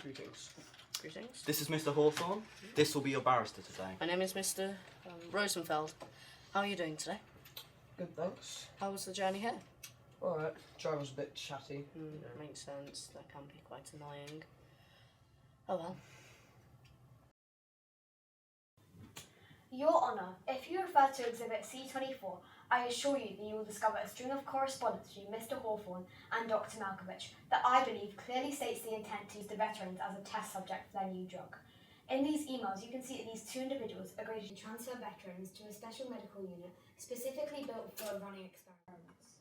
Greetings. Greetings. This is Mr. Hawthorne. This will be your barrister today. My name is Mr. Rosenfeld. How are you doing today? Good, thanks. How was the journey here? Alright, driver's a bit chatty. Makes sense. That can be quite annoying. Oh well. Your Honour, if you refer to Exhibit C24, I assure you that you will discover a string of correspondence between Mr. Hawthorne and Dr. Malkovich that I believe clearly states the intent to use the veterans as a test subject for their new drug. In these emails, you can see that these two individuals agreed to transfer veterans to a special medical unit specifically built for running experiments.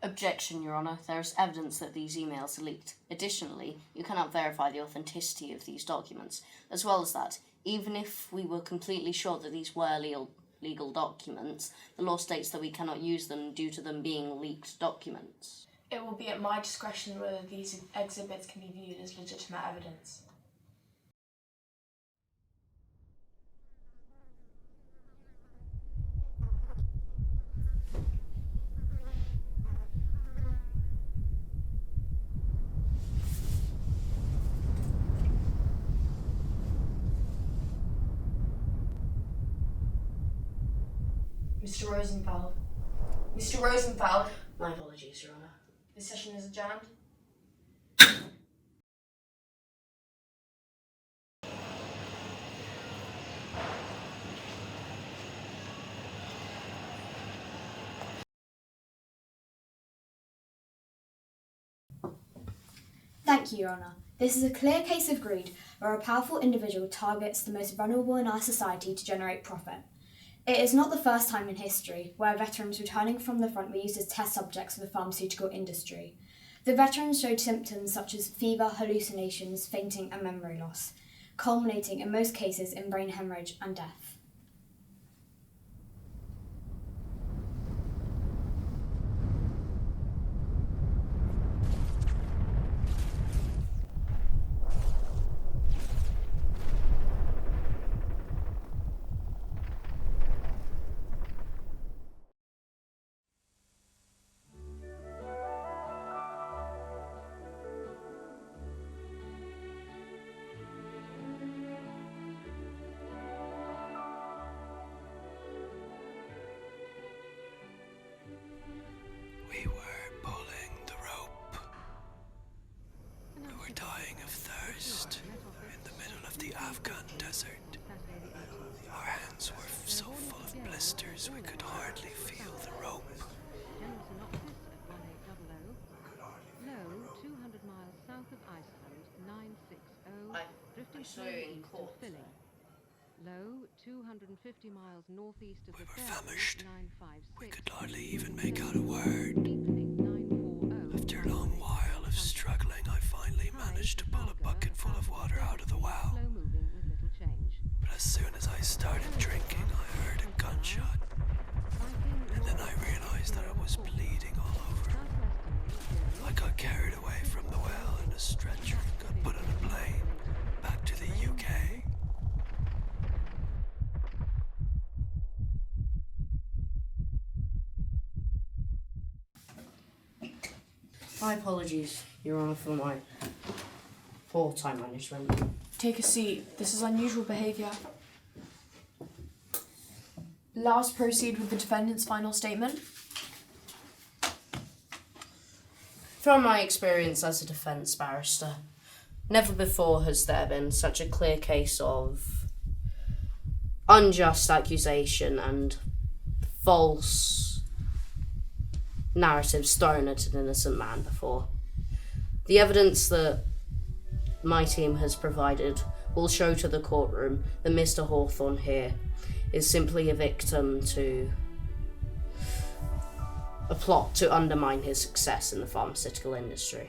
Objection, Your Honour. There is evidence that these emails are leaked. Additionally, you cannot verify the authenticity of these documents. As well as that, even if we were completely sure that these were legal documents, the law states that we cannot use them due to them being leaked documents. It will be at my discretion whether these exhibits can be viewed as legitimate evidence. Mr. Rosenfeld. Mr. Rosenfeld. My apologies, Your Honour. The session is adjourned. Thank you, Your Honour. This is a clear case of greed where a powerful individual targets the most vulnerable in our society to generate profit. It is not the first time in history where veterans returning from the front were used as test subjects for the pharmaceutical industry. The veterans showed symptoms such as fever, hallucinations, fainting and memory loss, culminating in most cases in brain hemorrhage and death. We were pulling the rope. We were dying of thirst in the middle of the Afghan desert. Our hands were so full of blisters we could hardly feel the rope. Low, 200 miles south of Iceland, 960, drifting in east of Philly. Low, 250 miles northeast of We the were Fair, famished. 956. We could hardly even make out a word. Deepening 940. After a long while of struggling, I finally managed to pull a bucket full of water out of the well. Slow moving with little change. But as soon as I started drinking, I heard a gunshot. And then I realized that I was bleeding all over. I got carried away from the well in a stretcher and got put on a plane back to the UK. My apologies, Your Honour, for my poor time management. Take a seat. This is unusual behaviour. Last, proceed with the defendant's final statement. From my experience as a defence barrister, never before has there been such a clear case of unjust accusation and false narratives thrown at an innocent man before. The evidence that my team has provided will show to the courtroom that Mr. Hawthorne here is simply a victim to a plot to undermine his success in the pharmaceutical industry.